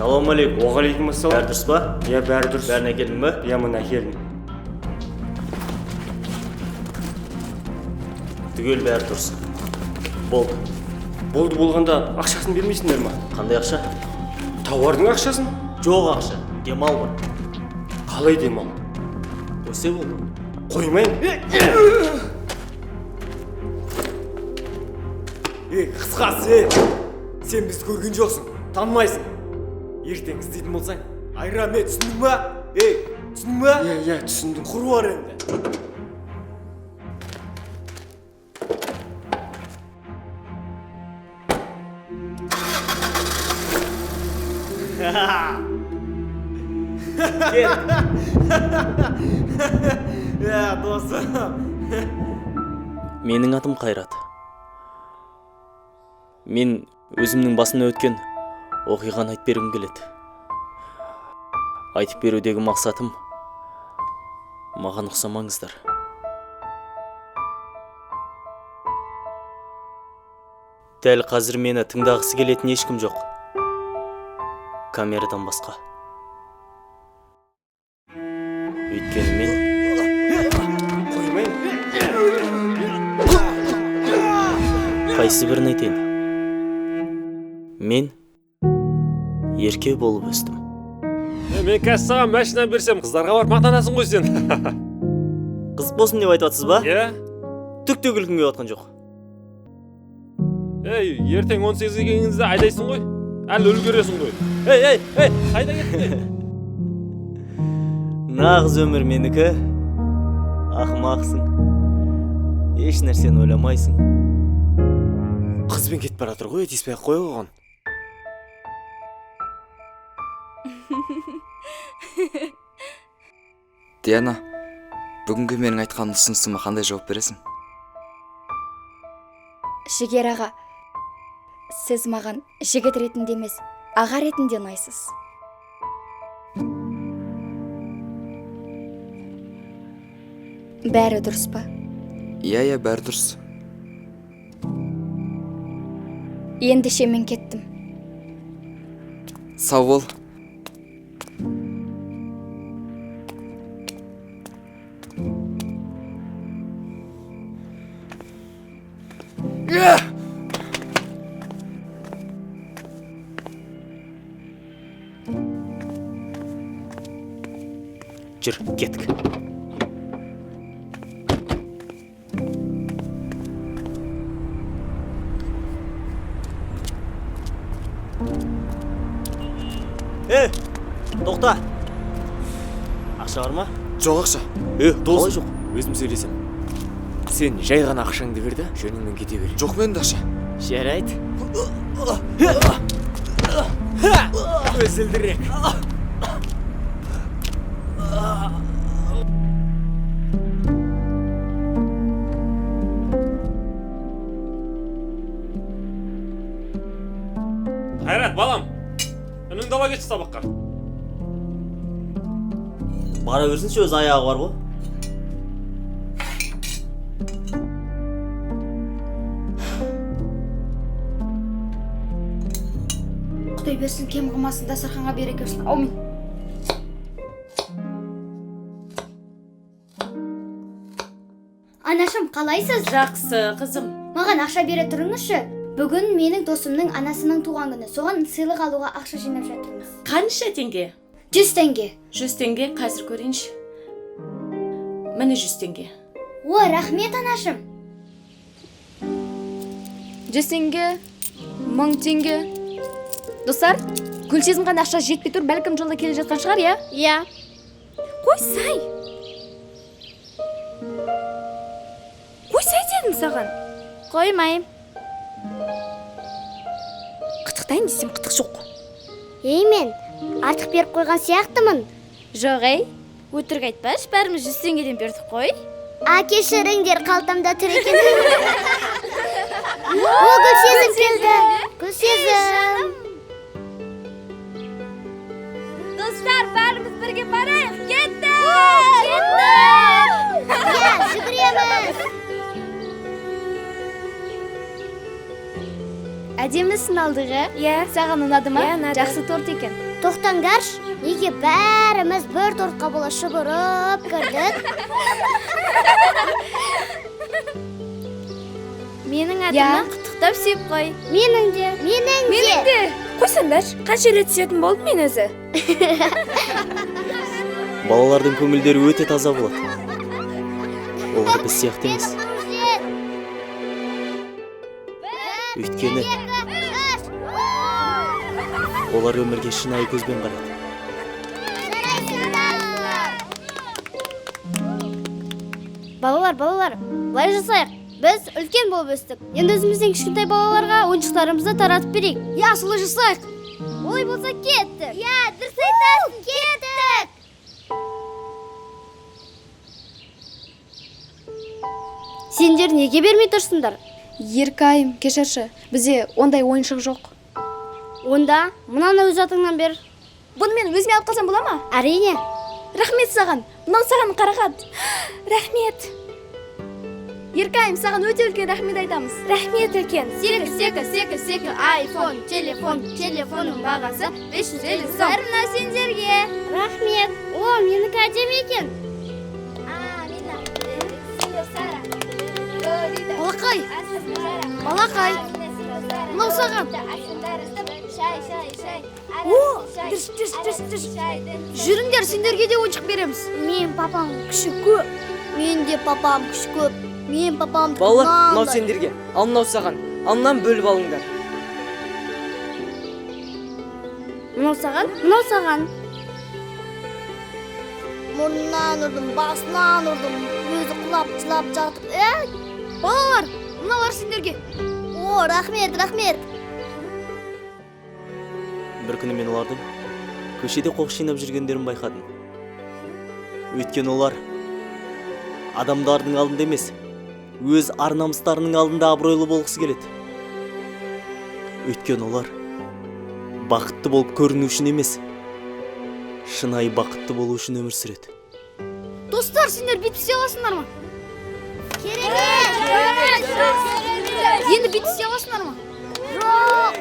Салам алейкум. Оғалейкум ассалам. Бәрі дұрыс па? Иә, бәрі дұрыс. Бәрін әкелдің ба? Иә, мына әкелдім. Түгел бәрі дұрыс. Болды. Болды болғанда ақшасын бермейсіңдер ма? Қандай ақша? Тауардың ақшасын? Жоқ ақша. Демал бар. Қалай демал? Қойса болды. Қоймайын. Қысқасы, сен бізді көрген жоқсың, танымайсың. Ертең іздейтін болсаң, айраме, түсіндің ба? Түсіндің ба? Иә, түсіндім. Құру бар енді. Досым. Менің атым Қайрат. Мен өзімнің басымнан өткен оқиғаны айтып бергім келеді. Айтып берудегі мақсатым маған ұқсамаңыздар. Дәл қазір мені тыңдағысы келетін ешкім жоқ. Камерадан басқа. Өйткені мен қайсы бірін айтайын? Мен ерке болып өстім. Мен қазір саған машина берсем, қыздарға барып мақтанасың ғой сен. Қыз болсын деп айтып жатсыз ба? Иә? Түк те күлкім келіп жатқан жоқ. Ертең 18-ге келгеніңізде айдайсың ғой. Әлі үлгересің ғой. Қайда кеттің? Нағыз өмір менікі. Ақымақсың. Еш нәрсені ойламайсың. Қызбен кетіп бара жатыр ғой, тиіспей-ақ қоя қойған. Диана, бүгінгі менің айтқан ұсынысыма қандай жауап бересің? Жігер аға, сіз маған жігіт ретінде емес, аға ретінде ұнайсыз. Бәрі дұрыс па? Иә, бәрі дұрыс. Ендеше мен кеттім. Сау бол. Жүр, кеттік. Тоқта. Ақша бар ма? Жоқ ақша. Қалай жоқ? Өзім сөйлесем. Сен жай ғана ақшаңды берді, жөніңмен кете бер. Жоқ менде ақша. Жарайды. Өзілдірек. Қайрат, балам. Үніңді ала кетші сабаққа. Бара берсінші, өз аяғы бар ғой. Құдай берсін, кем қылмасын, дастарханға береке берсін. Аумин. Анашым, қалайсыз? Жақсы, қызым. Маған ақша бере тұрыңызшы. Бүгін менің досымның анасының туған күні. Соған сыйлық алуға ақша жинап жатырмыз. Қанша теңге? 100 теңге. 100 теңге, қазір көрейінші. Міне 100 теңге. О, рахмет анашым. 100 теңге, 1000 теңге. Достар, Гүлсезімған ақша жетпей тұр, бәлкім жолда келе жатқан шығар, я? Иә. Қойсай дедім саған. Қоймайым. Қытықтайын десем қытық жоқ. Мен артық беріп қойған сияқтымын. Жоқ, өтірік айтпаш, бәріміз 100 теңгеден бердік қой. Кешіріңдер, қалтамда тұр екен. О, Гүлсезім келді. Гүлсезім. Достар, бәріміз бірге барайық. Кетті! Иә, жүгіреміз. Әдемісін алдығы? Иә. Саған ұнады ма? Иә, ұнады. Жақсы торт екен. тоқтаңдаршы, неге бәріміз бір тортқа бола шұбырып кірдік? Менің атымнан құттықтап сүйіп қой. Менің де. Қойсаңдаршы, қанша рет сүйетін болдым мен өзі. Балалардың көңілдері өте таза болады. Олар біз сияқты емес. Өйткені олар өмірге шынайы көзбен қарайды. Балалар, былай жасайық. Біз үлкен болып өстік. Енді өзімізден кішкентай балаларға ойыншықтарымызды таратып берейік. Я, солай жасайық. Олай болса кеттік. Я, дұрыс айтасың, кеттік. Сендер неге бермей тұрсыңдар? Еркайым, кешірші, бізде ондай ойыншық жоқ. Онда мынаны өз атыңнан бер. Бұны мен өзіме алып қалсам бола ма? Әрине. Рахмет саған. Мынау саған қарағат. Рахмет. Еркайым, саған өте үлкен рахмет айтамыз. Рахмет үлкен. Секі, айфон, телефонның бағасы 550 сом. Әрміна сендерге. Рахмет. О, менікі әдемі екен. Балақай, мынау саған. Жүріңдер, сендерге де ойыншық береміз. Мен папам күші көп. Мен де папам күші көп. Мен папам Балалар, мынау сендерге, ал мынау саған. Ал мынаны бөліп алыңдар. Мынау саған. Мұрнынан ұрдым, басынан ұрдым. Өзі құлап, жылап жатып. Балалар, мыналар сендерге. О, рахмет. Бір күні мен олардың көшеде қоқыс жинап жүргендерін байқадым. Өйткені олар адамдардың алдында емес, өз ар-намыстарының алдында абыройлы болғысы келеді. Өйткені олар бақытты болып көріну үшін емес, шынайы бақытты болу үшін өмір сүреді. Достар, сендер бүйтіп істей аласыңдар ма? Керемет! Енді бүйтіп істей аласыңдар ма? Жоқ!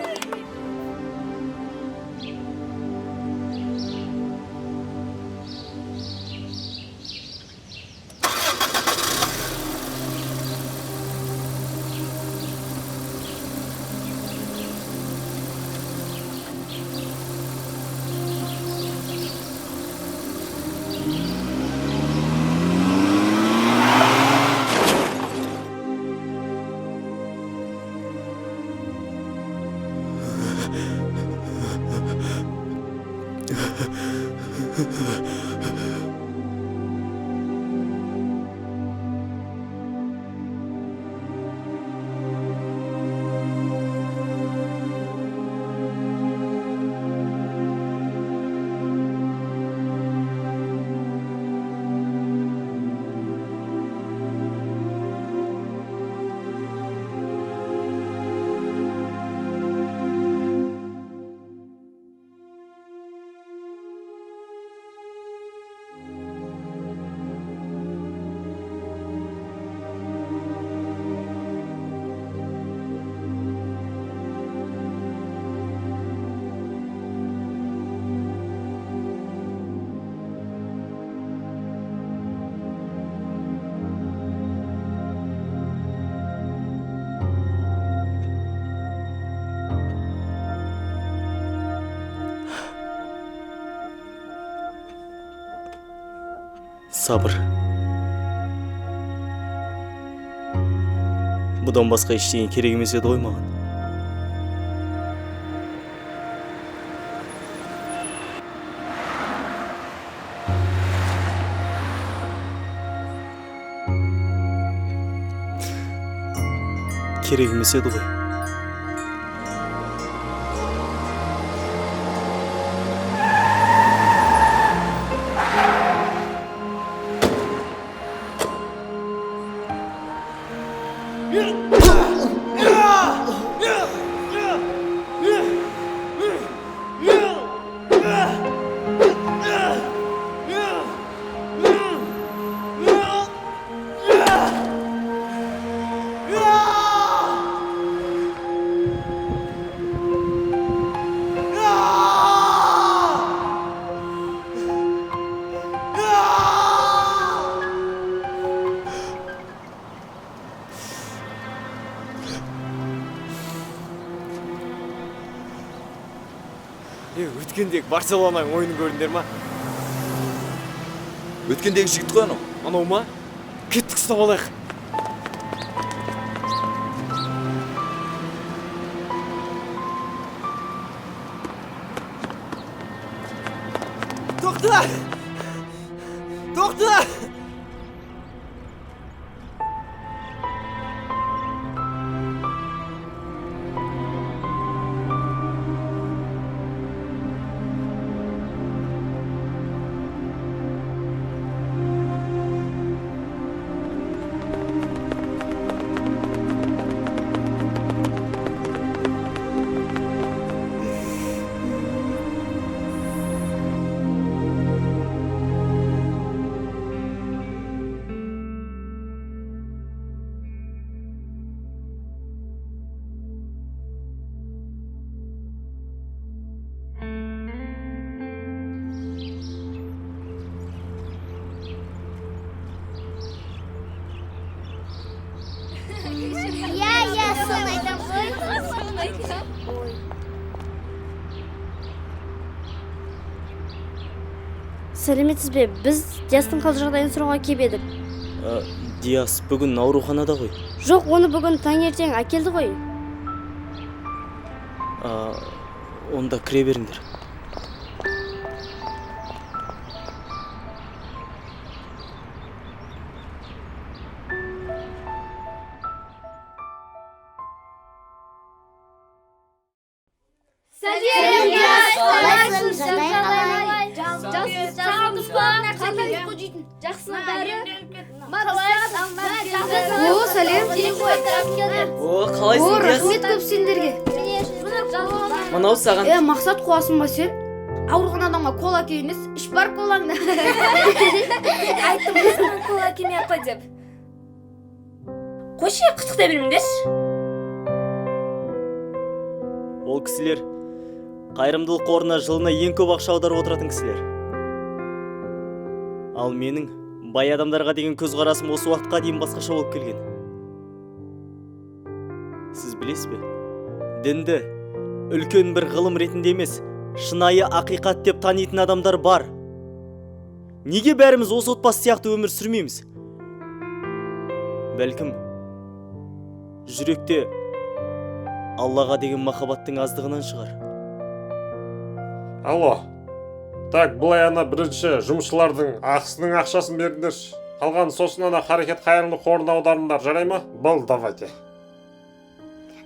Сабыр. Бұдан басқа ештеңе керек емес еді ғой маған. Керек емес еді ғой. Өткендегі Барселонаның ойынын көрдіңдер ма? Өткендегі жігіт қой анау. Анау ма? Кеттік ұстап алайық. Тоқта! Тоқта! Иә, соны айтам ғой. Сәлеметсіз бе? Біз Диастың қал жағдайын сұрауға келіп едік. Диас бүгін ауруханада ғой. Жоқ, оны бүгін таңертең әкелді ғой. Онда кіре беріңдер. Сәлем, Диас! Қалайсың? Жақсылы бәрі? О, сәлем. Қалайсың, Рахмет көп сендерге. Мынау саған. Мақсат қуасың ба сен? Ауырған адамға кола әкел емес, іш бар колаңды. Айттым саған кола әкелмей ақ қой деп. Қойшы, қытықтай бермеңдерші. Ол кісілер қайырымдылық қорына жылына ең көп ақша аударып отыратын кісілер. Ал менің бай адамдарға деген көзқарасым осы уақытқа дейін басқаша болып келген. Сіз білесіз бе? Дінді үлкен бір ғылым ретінде емес, шынайы ақиқат деп танитын адамдар бар. Неге бәріміз осы отбасы сияқты өмір сүрмейміз? Бәлкім, жүректе Аллаға деген махаббаттың аздығынан шығар. Алло. Так, бұлай ана бірінші жұмысшылардың ақысының ақшасын беріңдерші. Қалған сосын ана қарекет қайырымдылық қорына аударыңдар, жарай ма? Бол, давайте.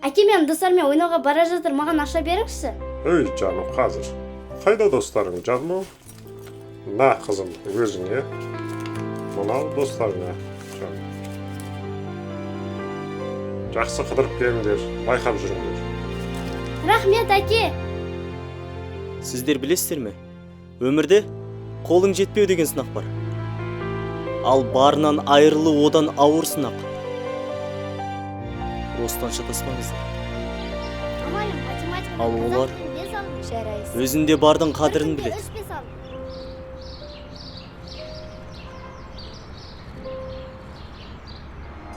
Әке мен достармен ойнауға бара жатыр, маған ақша беріңізші. Өй, жаным, қазір. Қайда достарың, жаным? На, қызым, өзіңе. Мынау достарыңа, жаным. Жақсы қыдырып келіңдер, байқап жүріңдер. Рахмет, әке. Сіздер білесіздер ме? Өмірде қолың жетпеу деген сынақ бар. Ал барынан айырылу одан ауыр сынақ. Осыдан шатаспаңыздар. Ал олар өзінде бардың қадірін біледі.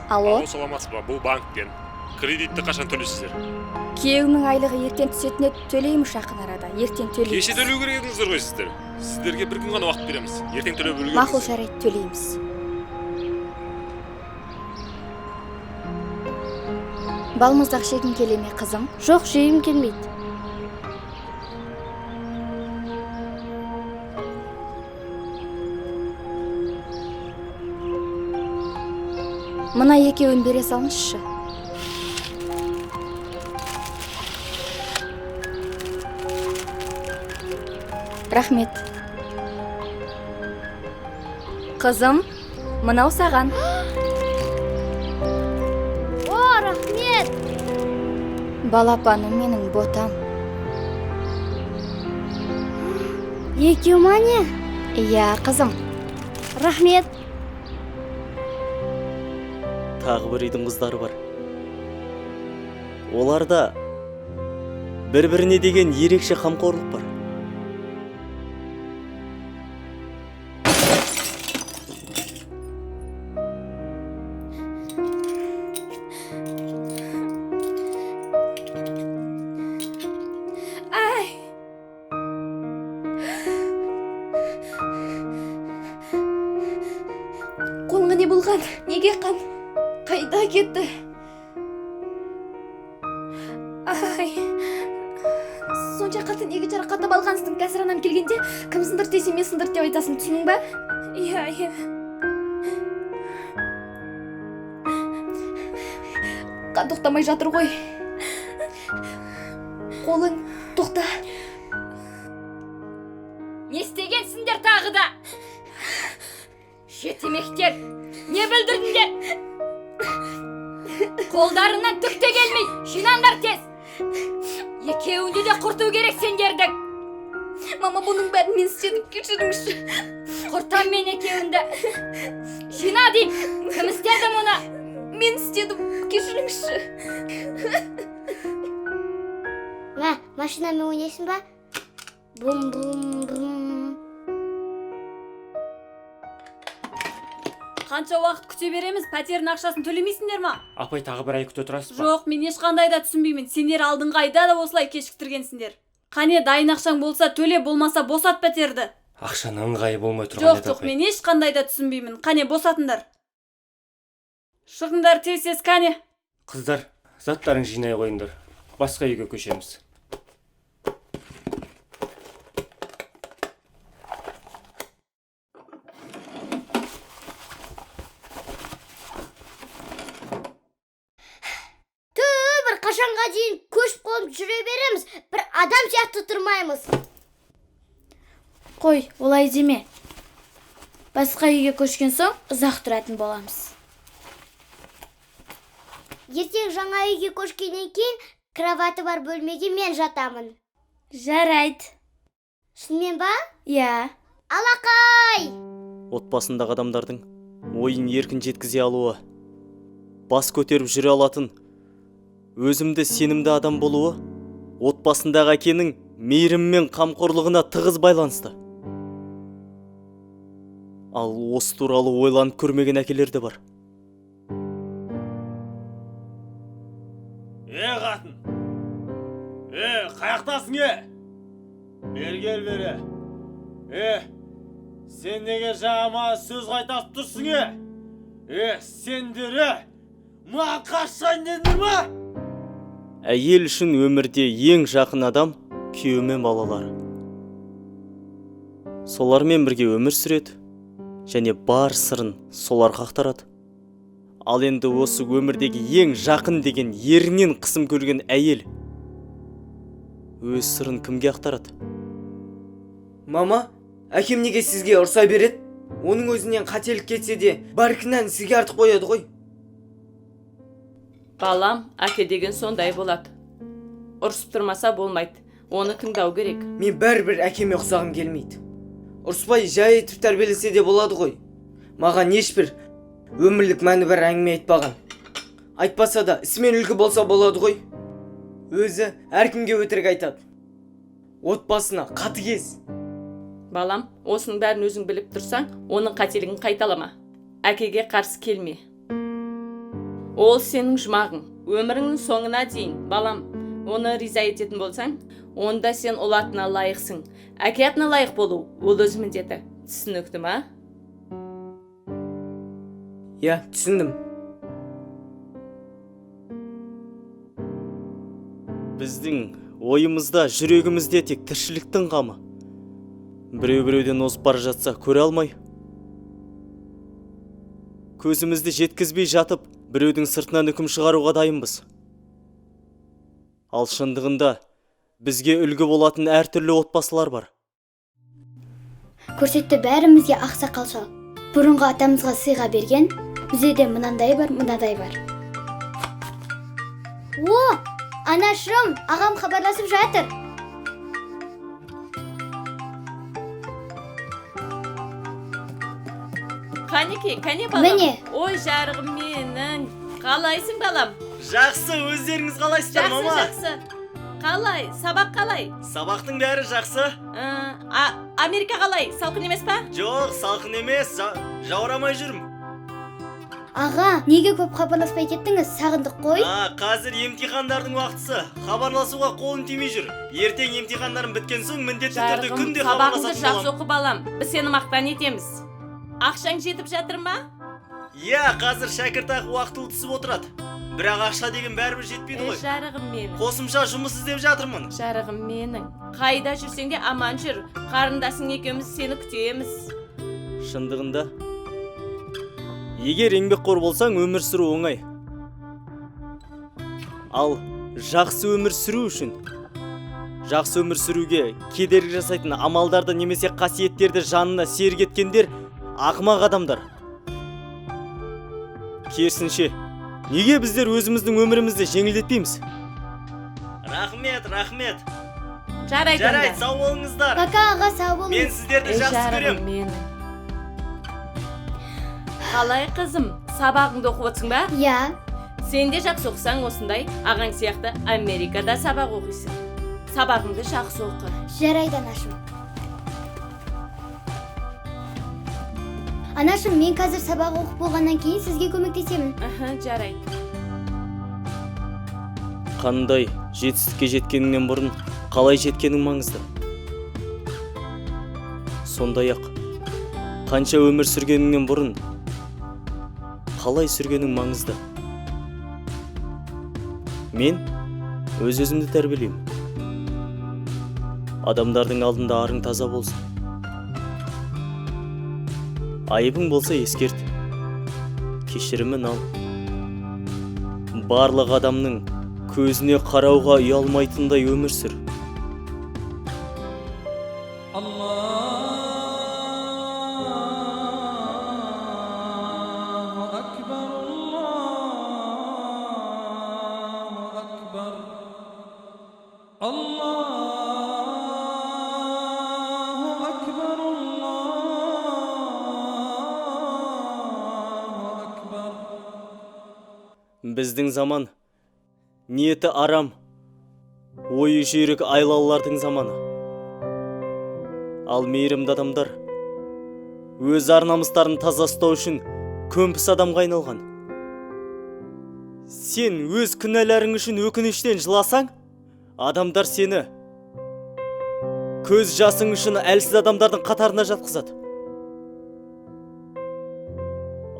Алло, Саламатсыз ба, бұл банктен. Кредитті қашан төлейсіздер? күйеуімнің айлығы ертең түсетіне төлейміз жақын арада. Ертең төлейміз. Кеше төлеу керек едіңіздер ғой сіздер. Сіздерге бір күн ғана уақыт береміз. Ертең төлеп үлгеріңіз. Мақұл, жарайды, төлейміз. Балмұздақ жегің келе ме, қызым? Жоқ, жегім келмейді. Мына екеуін бере салыңызшы. Рахмет. Қызым, мынау саған. О, рахмет. Балапаным менің ботам. Екеу ма не? Иә, қызым. Рахмет. Тағы бір үйдің қыздары бар. Оларда бір-біріне деген ерекше қамқорлық бар. болмай кетті. Ай. Сонша қатты неге жарақаттап алғансың? Қазір анам келгенде кім сындыр десе мен сындыр деп айтасың, түсінің ба? Иә. Қан тоқтамай жатыр ғой. Қолың тоқта. Не істегенсіңдер тағы да? Жетімектер, не бүлдірдіңдер? Қолдарынан түк те келмей, жинаңдар тез. Екеуіңді де құрту керек сендердің. Мама, бұның бәрін мен істедім, кешіріңізші. Құртам мен екеуіңді. Жина дейм, кім істеді мұны? Мен істедім, кешіріңізші. Машинамен ойнайсың ба? Бум-бум-бум. Қанша уақыт күте береміз? Пәтердің ақшасын төлемейсіңдер ма? Апай тағы бір ай күте тұрасыз ба? Жоқ, мен ешқандай да түсінбеймін. Сендер алдыңғы айда да осылай кешіктіргенсіңдер. Қане, дайын ақшаң болса төле, болмаса босат пәтерді. Ақшаның ыңғайы болмай тұрған еді Жоқ, мен ешқандай да түсінбеймін. Қане, босатыңдар. Шығыңдар тез, қане. Қыздар, заттарын жинай қойыңдар. Басқа үйге көшеміз. Бір қашанға дейін көшіп қолып жүре береміз, бір адам сияқты тұрмаймыз. Қой, олай деме. Басқа үйге көшкен соң ұзақ тұратын боламыз. Ертең жаңа үйге көшкеннен кейін кроваты бар бөлмеде мен жатамын. Жарайды. Шынымен ба? Иә. Алақай! Отбасындағы адамдардың ойын еркін жеткізе алуы, бас көтеріп жүре алатын, өзімді сенімді адам болуы, отбасындағы әкенің мейірімі мен қамқорлығына тығыз байланысты. Ал осы туралы ойланып көрмеген әкелер де бар. Қатын! Қаяқтасың, Бері кел бері. Сен неге жаңама сөз қайтасып тұрсың, сендері маған қашайын дедіңдер ма? Әйел үшін өмірде ең жақын адам күйеуі мен балалары. Солармен бірге өмір сүреді және бар сырын солар қақтарады. Ал енді осы өмірдегі ең жақын деген ерінен қысым көрген әйел өз сырын кімге ақтарады? Мама, әкем неге сізге ұрса береді? Оның өзінен қателік кетсе де, бар кінәні сізге артып қояды ғой. Балам, әке деген сондай болады. Ұрсып тұрмаса болмайды. Оны тыңдау керек. Мен бәрібір әкеме ұқсағым келмейді. Ұрыспай жай етіп тәрбиелесе де болады ғой. Маған ешбір өмірлік мәні бар әңгіме айтпаған. Айтпаса да ісімен үлгі болса болады ғой. Өзі әркімге өтірік айтады. Отбасына қатыгез. Балам, осының бәрін өзің біліп тұрсаң, оның қателігін қайталама. Әкеге қарсы келме. Ол сенің жұмағың, өміріңнің соңына дейін. Балам, оны риза ететін болсаң, онда сен ол атына лайықсың. Әке атына лайық болу, ол өз міндеті. Түсінікті ма? Иә, түсіндім. Біздің ойымызда, жүрегімізде тек тіршіліктің қамы. Біреу-біреуден озып бара жатса көре алмай, көзімізді жеткізбей жатып, біреудің сыртынан үкім шығаруға дайынбыз. Ал шындығында бізге үлгі болатын әртүрлі отбасылар бар. Көрсетті бәрімізге ақсақал шал. Бұрынғы атамызға сыйға берген, бізде де мынандай бар, мынадай бар. О, анашым, ағам хабарласып жатыр. Кәне балам. Міне. Ой, жарығым менің. Қалайсың балам? Жақсы, өздеріңіз қалайсыздар, мама? Жақсы. Қалай? Сабақ қалай? Сабақтың бәрі жақсы. Америка қалай? Салқын емес па? Жоқ, салқын емес, жаурамай жүрмін. Аға, неге көп хабарласпай кеттіңіз? Сағындық қой. Қазір емтихандардың уақытысы. Хабарласуға қолым тимей жүр. Ертең емтихандарым біткен соң міндетті түрде күнде хабарласатын боламын. Жақсы оқы балам. Біз сені мақтан етеміз. Ақшаң жетіп жатыр ма? Иә, қазір шәкіртақы уақытылы түсіп отырады. Бірақ ақша деген бәрібір жетпейді ғой. Жарығым менің. Қосымша жұмыс іздеп жатырмын. Жарығым менің. Қайда жүрсең де аман жүр. Қарындасың екеуміз сені күтеміз. Шындығында, егер еңбекқор болсаң, өмір сүру оңай. Ал жақсы өмір сүру үшін, жақсы өмір сүруге кедергі жасайтын амалдарды немесе қасиеттерді жанына серік еткендер ақымақ адамдар. Керісінше, неге біздер өзіміздің өмірімізді жеңілдетпейміз? Рахмет. Жарайды, сау болыңыздар. Пока аға, сау болыңыз. Мен сіздерді жақсы көрем. Қалай қызым, сабағыңды оқып отырсың ба? Иә. Сен де жақсы оқысаң осындай, ағаң сияқты Америкада сабақ оқисың. Сабағыңды жақсы оқы. Жарайды, анашым. Анашым, мен қазір сабақ оқып болғаннан кейін сізге көмектесемін. Жарайды. Қандай жетістікке жеткеніңнен бұрын қалай жеткенің маңызды. Сондай-ақ, қанша өмір сүргеніңнен бұрын қалай сүргенің маңызды. Мен өз-өзімді тәрбиелеймін. Адамдардың алдында арың таза болсын. Айыбың болса ескерт. Кешірімін ал. Барлық адамның көзіне қарауға ұялмайтындай өмір сүр. Біздің заман ниеті арам, ойы жүйрік айлалылардың заманы. Ал мейірімді адамдар өз ар-намыстарын таза ұстау үшін көмпіс адамға айналған. Сен өз күнәларың үшін өкініштен жыласаң, адамдар сені көз жасың үшін әлсіз адамдардың қатарына жатқызады.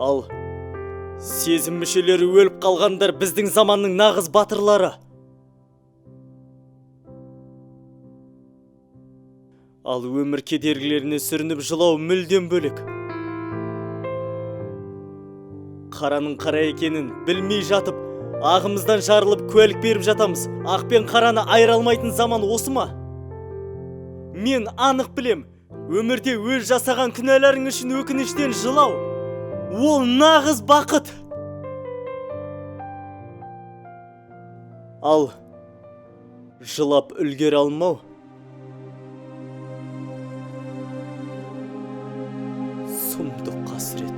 Ал сезім мүшелері өліп қалғандар біздің заманның нағыз батырлары. Ал өмір кедергілеріне сүрініп жылау мүлдем бөлек. Қараның қара екенін білмей жатып, ағымыздан жарылып куәлік беріп жатамыз. Ақ пен қараны айыра алмайтын заман осы ма? Мен анық білем, өмірде өз жасаған күнәларың үшін өкініштен жылау ол нағыз бақыт. Ал жылап үлгере алмау сұмдық қасірет.